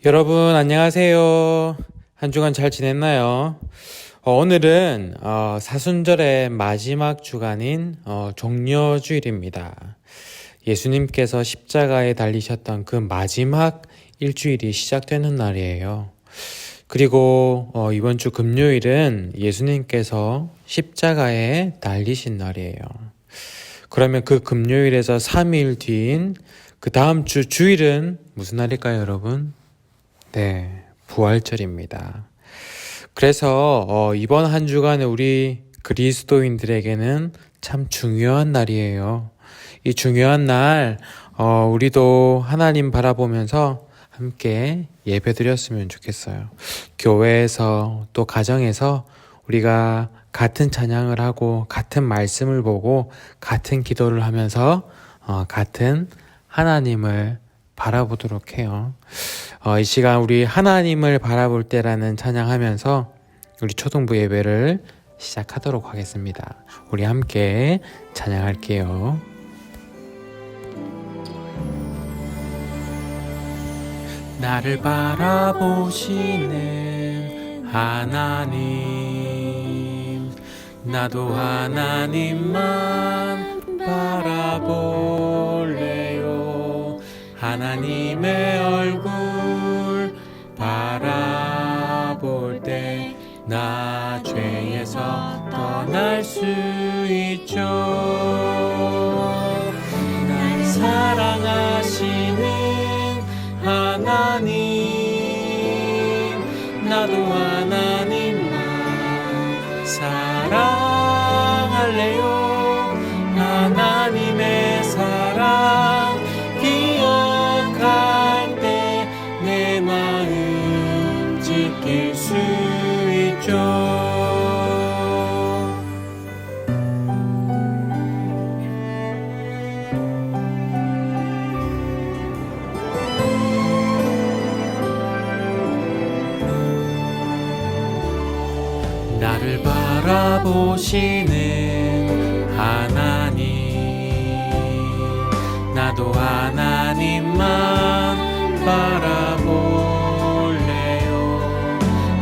여러분 안녕하세요. 한 주간 잘 지냈나요? 오늘은 사순절의 마지막 주간인 종려주일입니다. 예수님께서 십자가에 달리셨던 그 마지막 일주일이 시작되는 날이에요. 그리고 이번 주 금요일은 예수님께서 십자가에 달리신 날이에요. 그러면 그 금요일에서 3일 뒤인 그 다음 주 주일은 무슨 날일까요, 여러분? 네, 부활절입니다. 그래서 이번 한 주간에 우리 그리스도인들에게는 참 중요한 날이에요. 이 중요한 날 우리도 하나님 바라보면서 함께 예배드렸으면 좋겠어요. 교회에서 또 가정에서 우리가 같은 찬양을 하고 같은 말씀을 보고 같은 기도를 하면서 같은 하나님을 바라보도록 해요. 이 시간 우리 하나님을 바라볼 때라는 찬양하면서 우리 초등부 예배를 시작하도록 하겠습니다. 우리 함께 찬양할게요. 나를 바라보시는 하나님, 나도 하나님만 바라볼래요. 하나님의 얼굴 바라볼 때 나 죄에서 떠날 수 있죠. 날 사랑하시는 하나님, 나도 하나님만 사랑할래요. 하나님의 사랑 기억할 때 내 마음 지킬 수 있죠. 나를 바라보시는 하나님, 나도 하나님만 바라볼래요.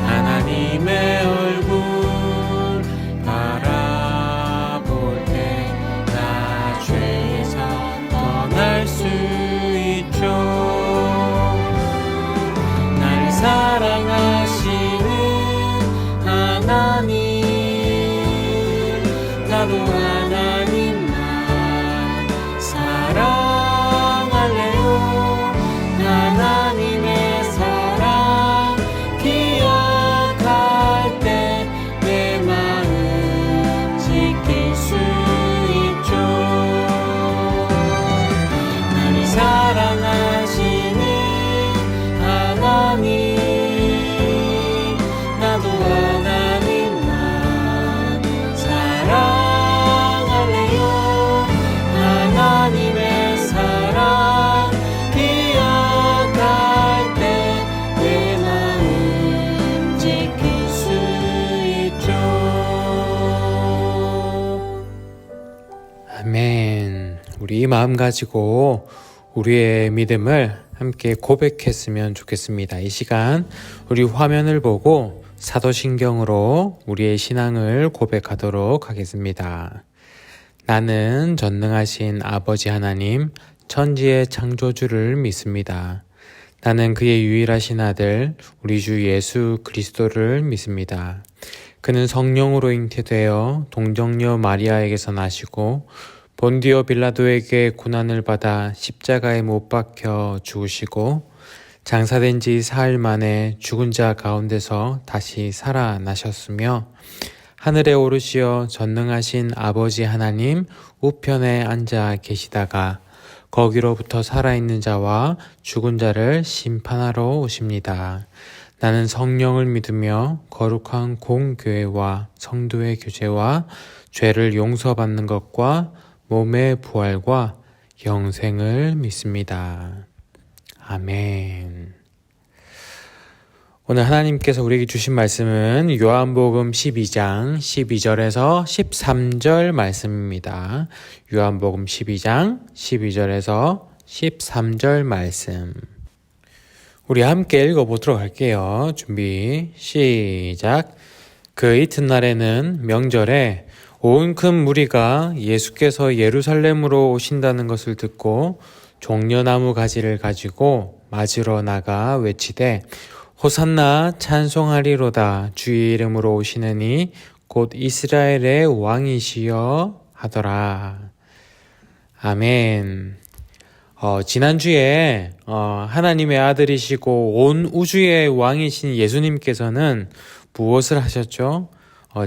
하나님의 얼굴 바라볼 때 나 죄에서 떠날 수 있죠. 날 사랑하시는 하나님, 나도 하나님만 사랑할래요. 하나님의 사랑 기억할 때 내 마음 지킬 수 있죠. 나를 사랑하시는 하나님, 나도 하나님만 사랑할래요. 하나님의 사랑 기억할 때 내 마음 지킬 수 있죠. 아멘. 우리 이 마음 가지고 우리의 믿음을 함께 고백했으면 좋겠습니다. 이 시간 우리 화면을 보고 사도신경으로 우리의 신앙을 고백하도록 하겠습니다. 나는 전능하신 아버지 하나님, 천지의 창조주를 믿습니다. 나는 그의 유일하신 아들, 우리 주 예수 그리스도를 믿습니다. 그는 성령으로 잉태되어 동정녀 마리아에게서 나시고 본디오 빌라도에게 고난을 받아 십자가에 못 박혀 죽으시고 장사된 지 사흘 만에 죽은 자 가운데서 다시 살아나셨으며 하늘에 오르시어 전능하신 아버지 하나님 우편에 앉아 계시다가 거기로부터 살아있는 자와 죽은 자를 심판하러 오십니다. 나는 성령을 믿으며 거룩한 공교회와 성도의 교제와 죄를 용서받는 것과 몸의 부활과 영생을 믿습니다. 아멘. 오늘 하나님께서 우리에게 주신 말씀은 요한복음 12장 12절에서 13절 말씀입니다. 요한복음 12장 12절에서 13절 말씀. 우리 함께 읽어보도록 할게요. 준비, 시작. 그 이튿날에는 명절에 온 큰 무리가 예수께서 예루살렘으로 오신다는 것을 듣고 종려나무 가지를 가지고 맞으러 나가 외치되 호산나 찬송하리로다 주의 이름으로 오시느니 곧 이스라엘의 왕이시여 하더라. 아멘. 지난주에 하나님의 아들이시고 온 우주의 왕이신 예수님께서는 무엇을 하셨죠?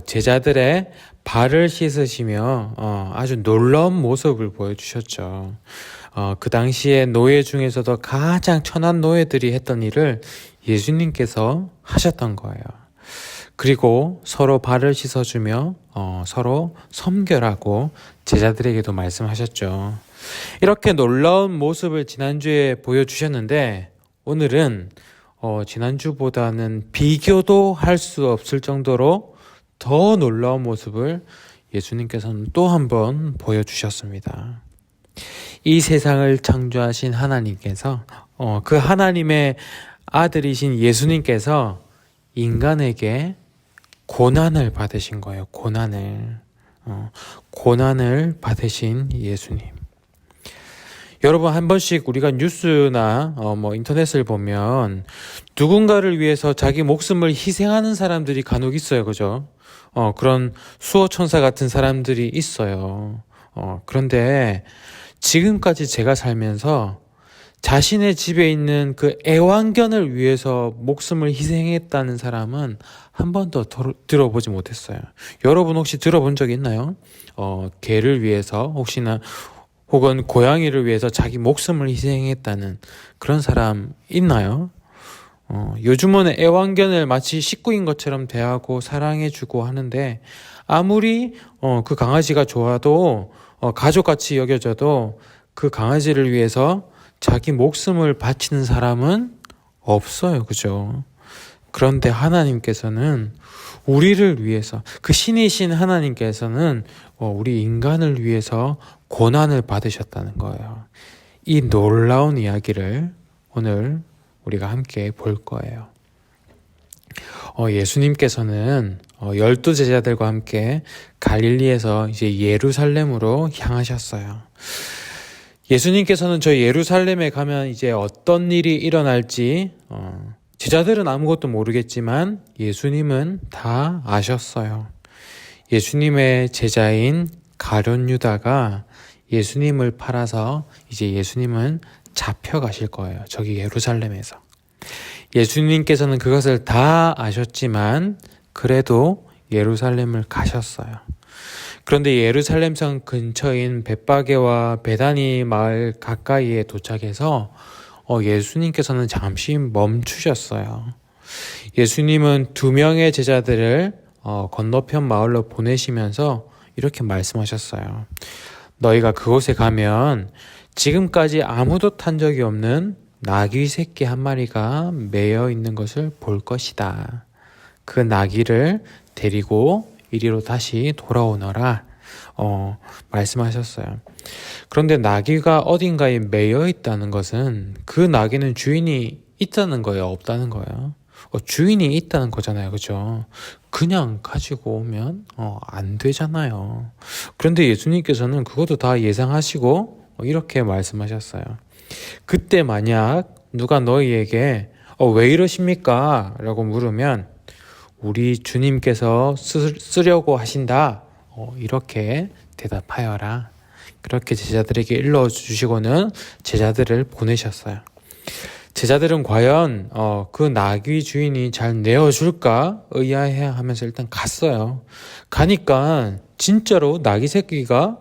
제자들의 발을 씻으시며 아주 놀라운 모습을 보여주셨죠. 그 당시에 노예 중에서도 가장 천한 노예들이 했던 일을 예수님께서 하셨던 거예요. 그리고 서로 발을 씻어주며 서로 섬겨라고 제자들에게도 말씀하셨죠. 이렇게 놀라운 모습을 지난주에 보여주셨는데 오늘은 지난주보다는 비교도 할 수 없을 정도로 더 놀라운 모습을 예수님께서는 또 한 번 보여주셨습니다. 이 세상을 창조하신 하나님께서 그 하나님의 아들이신 예수님께서 인간에게 고난을 받으신 거예요. 고난을 받으신 예수님. 여러분, 한 번씩 우리가 뉴스나 인터넷을 보면 누군가를 위해서 자기 목숨을 희생하는 사람들이 간혹 있어요. 그죠? 그런 수호천사 같은 사람들이 있어요. 그런데 지금까지 제가 살면서 자신의 집에 있는 그 애완견을 위해서 목숨을 희생했다는 사람은 한 번도 들어보지 못했어요. 여러분 혹시 들어본 적 있나요? 개를 위해서 혹은 고양이를 위해서 자기 목숨을 희생했다는 그런 사람 있나요? 요즘은 애완견을 마치 식구인 것처럼 대하고 사랑해주고 하는데 아무리 그 강아지가 좋아도 가족같이 여겨져도 그 강아지를 위해서 자기 목숨을 바치는 사람은 없어요. 그죠? 그런데 하나님께서는 우리를 위해서, 그 신이신 하나님께서는 우리 인간을 위해서 고난을 받으셨다는 거예요. 이 놀라운 이야기를 오늘 우리가 함께 볼 거예요. 예수님께서는 12 제자들과 함께 갈릴리에서 이제 예루살렘으로 향하셨어요. 예수님께서는 저 예루살렘에 가면 이제 어떤 일이 일어날지 제자들은 아무것도 모르겠지만 예수님은 다 아셨어요. 예수님의 제자인 가룟 유다가 예수님을 팔아서 이제 예수님은 잡혀가실 거예요. 저기 예루살렘에서. 예수님께서는 그것을 다 아셨지만 그래도 예루살렘을 가셨어요. 그런데 예루살렘성 근처인 벳바게와 베다니 마을 가까이에 도착해서 예수님께서는 잠시 멈추셨어요. 예수님은 2명의 제자들을 건너편 마을로 보내시면서 이렇게 말씀하셨어요. 너희가 그곳에 가면 지금까지 아무도 탄 적이 없는 나귀 새끼 한 마리가 매여 있는 것을 볼 것이다. 그 나귀를 데리고 이리로 다시 돌아오너라 말씀하셨어요. 그런데 나귀가 어딘가에 매여 있다는 것은 그 나귀는 주인이 있다는 거예요, 없다는 거예요? 주인이 있다는 거잖아요. 그죠? 그냥 가지고 오면 안 되잖아요. 그런데 예수님께서는 그것도 다 예상하시고 이렇게 말씀하셨어요. 그때 만약 누가 너희에게 왜 이러십니까? 라고 물으면 우리 주님께서 쓰려고 하신다. 이렇게 대답하여라. 그렇게 제자들에게 일러주시고는 제자들을 보내셨어요. 제자들은 과연 그 나귀 주인이 잘 내어줄까 의아해 하면서 일단 갔어요. 가니까 진짜로 나귀 새끼가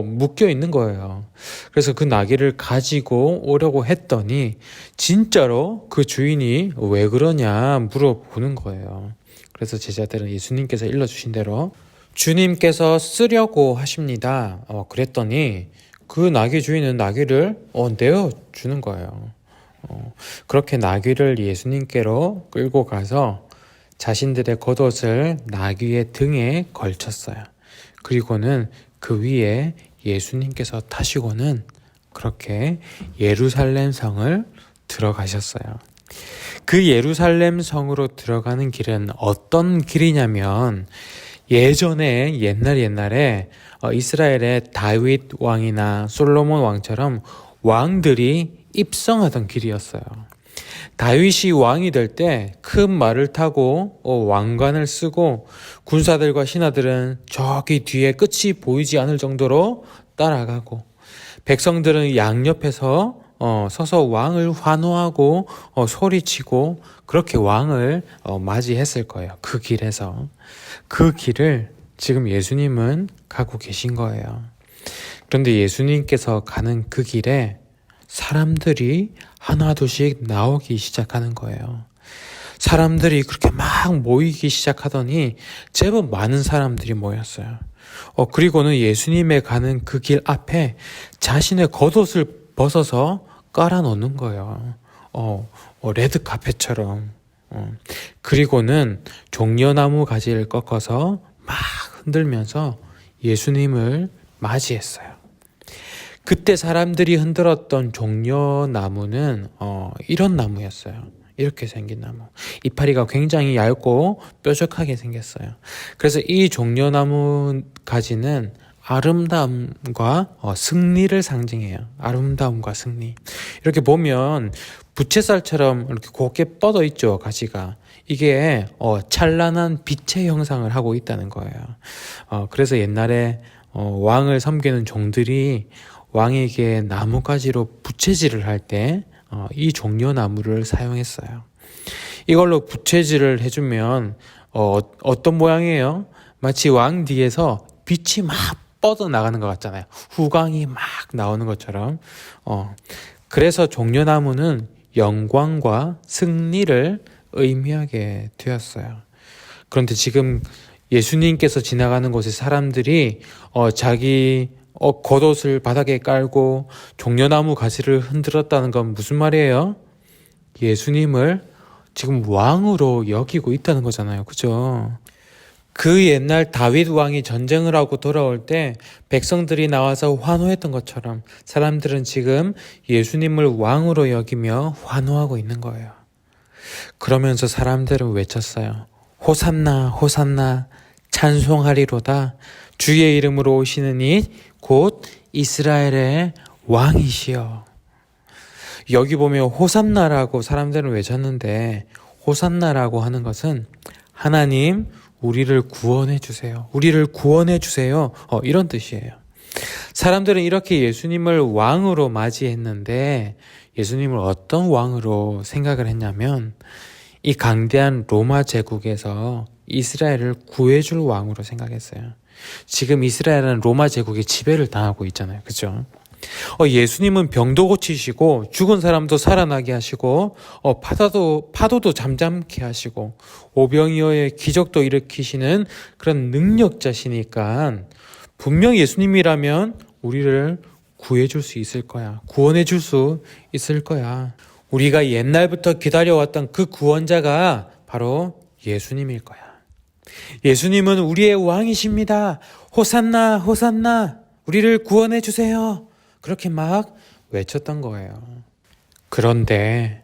묶여 있는 거예요. 그래서 그 나귀를 가지고 오려고 했더니 진짜로 그 주인이 왜 그러냐 물어보는 거예요. 그래서 제자들은 예수님께서 일러주신 대로 주님께서 쓰려고 하십니다. 그랬더니 그 나귀 주인은 나귀를 내어주는 거예요. 그렇게 나귀를 예수님께로 끌고 가서 자신들의 겉옷을 나귀의 등에 걸쳤어요. 그리고는 그 위에 예수님께서 타시고는 그렇게 예루살렘 성을 들어가셨어요. 그 예루살렘 성으로 들어가는 길은 어떤 길이냐면 예전에 옛날에 이스라엘의 다윗 왕이나 솔로몬 왕처럼 왕들이 입성하던 길이었어요. 다윗이 왕이 될 때 큰 말을 타고 왕관을 쓰고 군사들과 신하들은 저기 뒤에 끝이 보이지 않을 정도로 따라가고 백성들은 양옆에서 서서 왕을 환호하고 소리치고 그렇게 왕을 맞이했을 거예요. 그 길에서. 그 길을 지금 예수님은 가고 계신 거예요. 그런데 예수님께서 가는 그 길에 사람들이 하나둘씩 나오기 시작하는 거예요. 사람들이 그렇게 막 모이기 시작하더니 제법 많은 사람들이 모였어요. 그리고는 예수님의 가는 그 길 앞에 자신의 겉옷을 벗어서 깔아놓는 거예요. 레드 카펫처럼. 그리고는 종려나무 가지를 꺾어서 막 흔들면서 예수님을 맞이했어요. 그때 사람들이 흔들었던 종려나무는 이런 나무였어요. 이렇게 생긴 나무. 이파리가 굉장히 얇고 뾰족하게 생겼어요. 그래서 이 종려나무 가지는 아름다움과 승리를 상징해요. 아름다움과 승리. 이렇게 보면 부채살처럼 이렇게 곱게 뻗어 있죠, 가지가. 이게 찬란한 빛의 형상을 하고 있다는 거예요. 그래서 옛날에 왕을 섬기는 종들이 왕에게 나무가지로 부채질을 할 때 이 종려나무를 사용했어요. 이걸로 부채질을 해주면 어떤 모양이에요? 마치 왕 뒤에서 빛이 막 뻗어 나가는 것 같잖아요. 후광이 막 나오는 것처럼. 그래서 종려나무는 영광과 승리를 의미하게 되었어요. 그런데 지금 예수님께서 지나가는 곳에 사람들이 자기 겉옷을 바닥에 깔고 종려나무 가지를 흔들었다는 건 무슨 말이에요? 예수님을 지금 왕으로 여기고 있다는 거잖아요. 그죠? 그 옛날 다윗 왕이 전쟁을 하고 돌아올 때 백성들이 나와서 환호했던 것처럼 사람들은 지금 예수님을 왕으로 여기며 환호하고 있는 거예요. 그러면서 사람들은 외쳤어요. 호산나 호산나 찬송하리로다. 주의 이름으로 오시는 이 곧 이스라엘의 왕이시여. 여기 보면 호산나라고 사람들은 외쳤는데 호산나라고 하는 것은 하나님 우리를 구원해 주세요. 우리를 구원해 주세요. 이런 뜻이에요. 사람들은 이렇게 예수님을 왕으로 맞이했는데 예수님을 어떤 왕으로 생각을 했냐면 이 강대한 로마 제국에서 이스라엘을 구해줄 왕으로 생각했어요. 지금 이스라엘은 로마 제국의 지배를 당하고 있잖아요. 그죠? 예수님은 병도 고치시고 죽은 사람도 살아나게 하시고 파도도 잠잠케 하시고 오병이어의 기적도 일으키시는 그런 능력자시니까 분명 예수님이라면 우리를 구해줄 수 있을 거야. 구원해줄 수 있을 거야. 우리가 옛날부터 기다려왔던 그 구원자가 바로 예수님일 거야. 예수님은 우리의 왕이십니다. 호산나 호산나 우리를 구원해 주세요. 그렇게 막 외쳤던 거예요. 그런데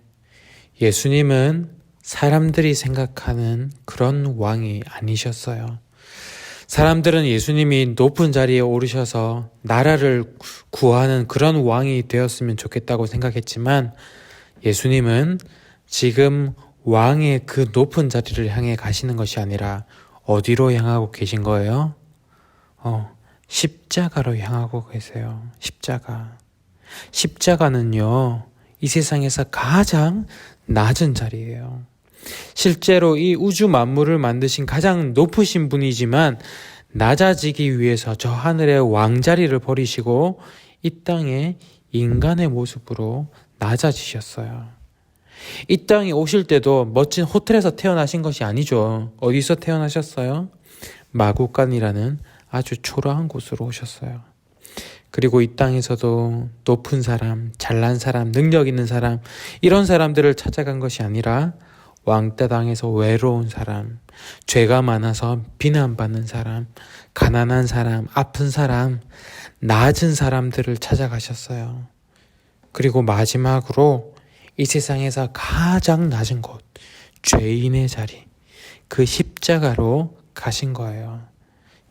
예수님은 사람들이 생각하는 그런 왕이 아니셨어요. 사람들은 예수님이 높은 자리에 오르셔서 나라를 구하는 그런 왕이 되었으면 좋겠다고 생각했지만 예수님은 지금 왕의 그 높은 자리를 향해 가시는 것이 아니라 어디로 향하고 계신 거예요? 십자가로 향하고 계세요. 십자가. 십자가는요, 이 세상에서 가장 낮은 자리예요. 실제로 이 우주 만물을 만드신 가장 높으신 분이지만 낮아지기 위해서 저 하늘의 왕자리를 버리시고 이 땅에 인간의 모습으로 낮아지셨어요. 이 땅에 오실 때도 멋진 호텔에서 태어나신 것이 아니죠. 어디서 태어나셨어요? 마구간이라는 아주 초라한 곳으로 오셨어요. 그리고 이 땅에서도 높은 사람, 잘난 사람, 능력 있는 사람 이런 사람들을 찾아간 것이 아니라 왕따 당해서 외로운 사람, 죄가 많아서 비난받는 사람, 가난한 사람, 아픈 사람, 낮은 사람들을 찾아가셨어요. 그리고 마지막으로 이 세상에서 가장 낮은 곳, 죄인의 자리, 그 십자가로 가신 거예요.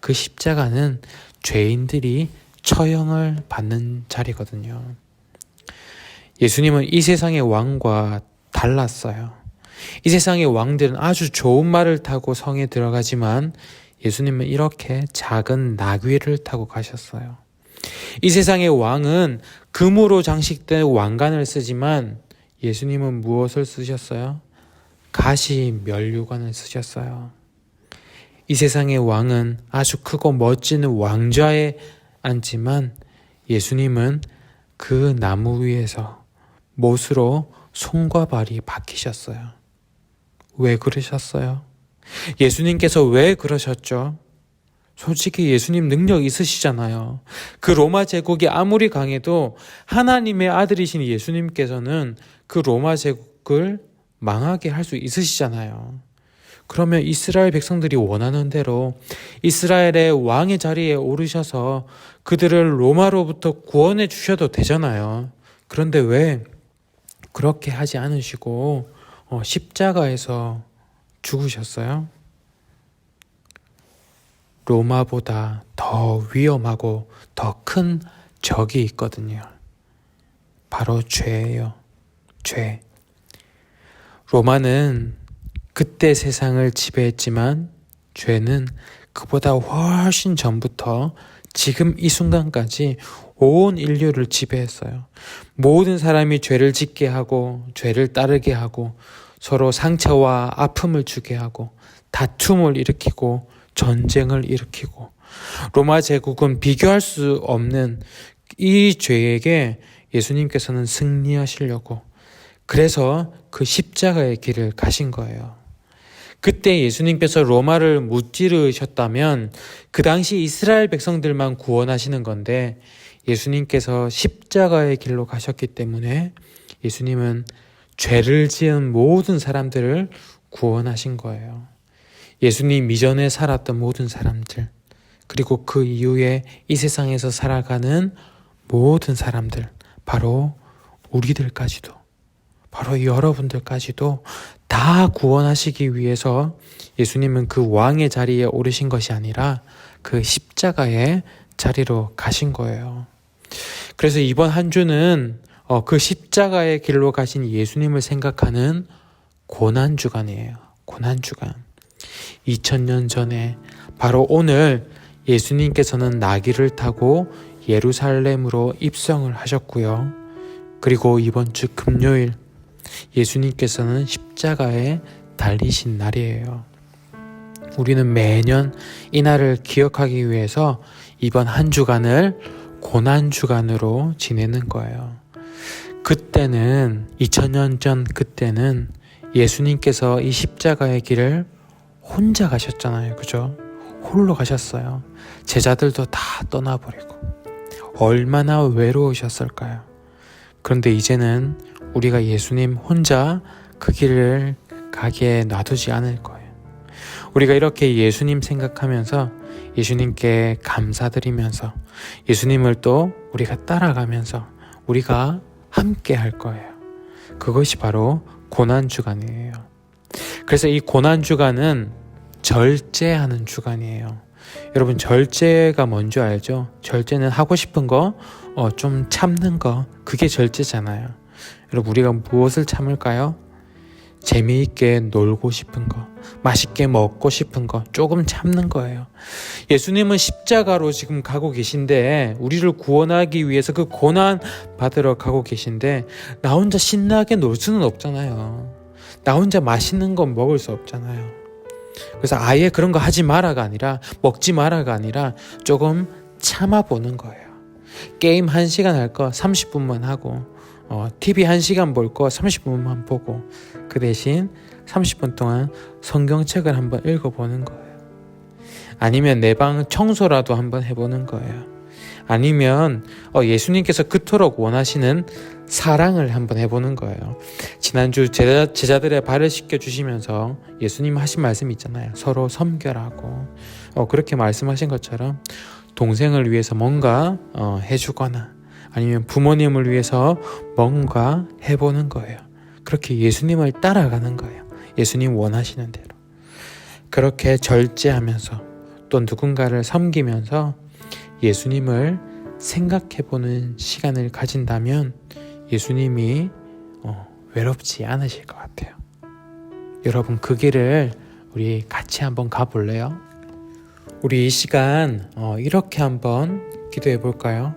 그 십자가는 죄인들이 처형을 받는 자리거든요. 예수님은 이 세상의 왕과 달랐어요. 이 세상의 왕들은 아주 좋은 말을 타고 성에 들어가지만 예수님은 이렇게 작은 나귀를 타고 가셨어요. 이 세상의 왕은 금으로 장식된 왕관을 쓰지만 예수님은 무엇을 쓰셨어요? 가시 면류관을 쓰셨어요. 이 세상의 왕은 아주 크고 멋진 왕좌에 앉지만 예수님은 그 나무 위에서 못으로 손과 발이 박히셨어요. 왜 그러셨어요? 예수님께서 왜 그러셨죠? 솔직히 예수님 능력 있으시잖아요. 그 로마 제국이 아무리 강해도 하나님의 아들이신 예수님께서는 그 로마 제국을 망하게 할 수 있으시잖아요. 그러면 이스라엘 백성들이 원하는 대로 이스라엘의 왕의 자리에 오르셔서 그들을 로마로부터 구원해 주셔도 되잖아요. 그런데 왜 그렇게 하지 않으시고 십자가에서 죽으셨어요? 로마보다 더 위험하고 더 큰 적이 있거든요. 바로 죄예요. 죄. 로마는 그때 세상을 지배했지만 죄는 그보다 훨씬 전부터 지금 이 순간까지 온 인류를 지배했어요. 모든 사람이 죄를 짓게 하고 죄를 따르게 하고 서로 상처와 아픔을 주게 하고 다툼을 일으키고 전쟁을 일으키고 로마 제국은 비교할 수 없는 이 죄에게 예수님께서는 승리하시려고 그래서 그 십자가의 길을 가신 거예요. 그때 예수님께서 로마를 무찌르셨다면 그 당시 이스라엘 백성들만 구원하시는 건데 예수님께서 십자가의 길로 가셨기 때문에 예수님은 죄를 지은 모든 사람들을 구원하신 거예요. 예수님 이전에 살았던 모든 사람들, 그리고 그 이후에 이 세상에서 살아가는 모든 사람들, 바로 우리들까지도, 바로 여러분들까지도 다 구원하시기 위해서 예수님은 그 왕의 자리에 오르신 것이 아니라 그 십자가의 자리로 가신 거예요. 그래서 이번 한 주는 그 십자가의 길로 가신 예수님을 생각하는 고난주간이에요. 고난주간. 2000년 전에 바로 오늘 예수님께서는 나귀를 타고 예루살렘으로 입성을 하셨고요. 그리고 이번 주 금요일 예수님께서는 십자가에 달리신 날이에요. 우리는 매년 이 날을 기억하기 위해서 이번 한 주간을 고난주간으로 지내는 거예요. 그때는 2000년 전 그때는 예수님께서 이 십자가의 길을 혼자 가셨잖아요. 그죠? 홀로 가셨어요. 제자들도 다 떠나버리고 얼마나 외로우셨을까요? 그런데 이제는 우리가 예수님 혼자 그 길을 가게 놔두지 않을 거예요. 우리가 이렇게 예수님 생각하면서 예수님께 감사드리면서 예수님을 또 우리가 따라가면서 우리가 함께 할 거예요. 그것이 바로 고난주간이에요. 그래서 이 고난주간은 절제하는 주간이에요. 여러분 절제가 뭔지 알죠? 절제는 하고 싶은 거, 좀 참는 거, 그게 절제잖아요. 여러분 우리가 무엇을 참을까요? 재미있게 놀고 싶은 거, 맛있게 먹고 싶은 거, 조금 참는 거예요. 예수님은 십자가로 지금 가고 계신데 우리를 구원하기 위해서 그 고난 받으러 가고 계신데 나 혼자 신나게 놀 수는 없잖아요. 나 혼자 맛있는 건 먹을 수 없잖아요. 그래서 아예 그런 거 하지 마라가 아니라 먹지 마라가 아니라 조금 참아보는 거예요. 게임 1시간 할 거 30분만 하고 TV 1시간 볼 거 30분만 보고 그 대신 30분 동안 성경책을 한번 읽어보는 거예요. 아니면 내 방 청소라도 한번 해보는 거예요. 아니면 예수님께서 그토록 원하시는 사랑을 한번 해보는 거예요. 지난주 제자들의 발을 씻겨주시면서 예수님 하신 말씀 있잖아요. 서로 섬겨라고. 그렇게 말씀하신 것처럼 동생을 위해서 뭔가 해주거나 아니면 부모님을 위해서 뭔가 해보는 거예요. 그렇게 예수님을 따라가는 거예요. 예수님 원하시는 대로. 그렇게 절제하면서 또 누군가를 섬기면서 예수님을 생각해보는 시간을 가진다면 예수님이 외롭지 않으실 것 같아요. 여러분, 그 길을 우리 같이 한번 가볼래요? 우리 이 시간 이렇게 한번 기도해 볼까요?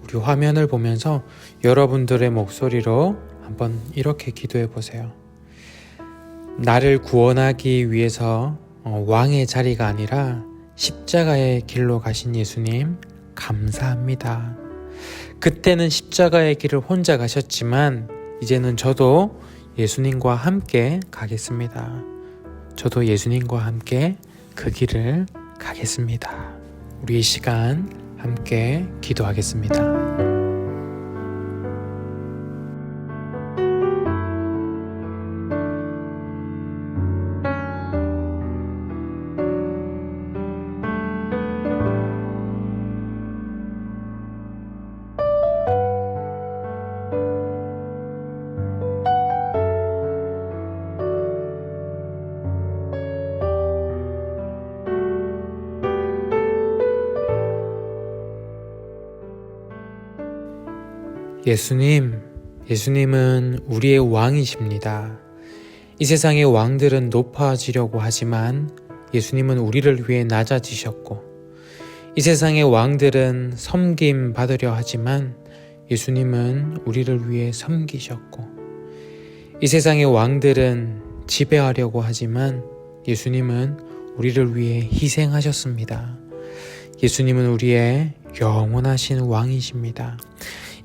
우리 화면을 보면서 여러분들의 목소리로 한번 이렇게 기도해 보세요. 나를 구원하기 위해서 왕의 자리가 아니라 십자가의 길로 가신 예수님, 감사합니다. 그때는 십자가의 길을 혼자 가셨지만 이제는 저도 예수님과 함께 가겠습니다. 저도 예수님과 함께 그 길을 가겠습니다. 우리 이 시간 함께 기도하겠습니다. 예수님은 우리의 왕이십니다. 이 세상의 왕들은 높아지려고 하지만 예수님은 우리를 위해 낮아지셨고, 이 세상의 왕들은 섬김 받으려 하지만 예수님은 우리를 위해 섬기셨고, 이 세상의 왕들은 지배하려고 하지만 예수님은 우리를 위해 희생하셨습니다. 예수님은 우리의 영원하신 왕이십니다.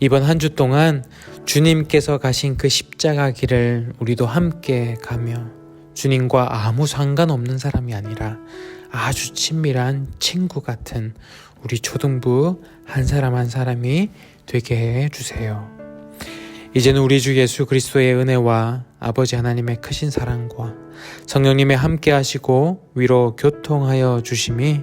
이번 한 주 동안 주님께서 가신 그 십자가 길을 우리도 함께 가며 주님과 아무 상관없는 사람이 아니라 아주 친밀한 친구 같은 우리 초등부 한 사람 한 사람이 되게 해주세요. 이제는 우리 주 예수 그리스도의 은혜와 아버지 하나님의 크신 사랑과 성령님의 함께 하시고 위로 교통하여 주심이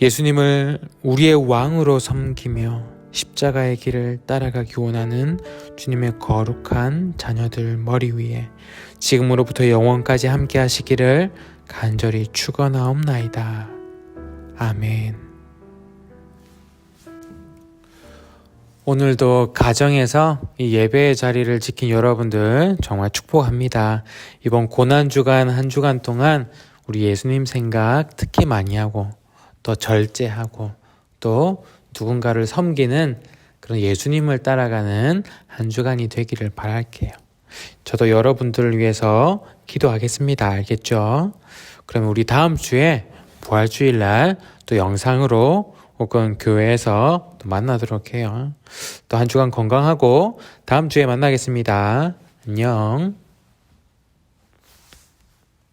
예수님을 우리의 왕으로 섬기며 십자가의 길을 따라가기 원하는 주님의 거룩한 자녀들 머리 위에 지금으로부터 영원까지 함께 하시기를 간절히 축원하옵나이다. 아멘. 오늘도 가정에서 이 예배의 자리를 지킨 여러분들 정말 축복합니다. 이번 고난주간 한 주간 동안 우리 예수님 생각 특히 많이 하고 또 절제하고 또 누군가를 섬기는 그런 예수님을 따라가는 한 주간이 되기를 바랄게요. 저도 여러분들을 위해서 기도하겠습니다. 알겠죠? 그러면 우리 다음 주에 부활주일날 또 영상으로 혹은 교회에서 또 만나도록 해요. 또 한 주간 건강하고 다음 주에 만나겠습니다. 안녕.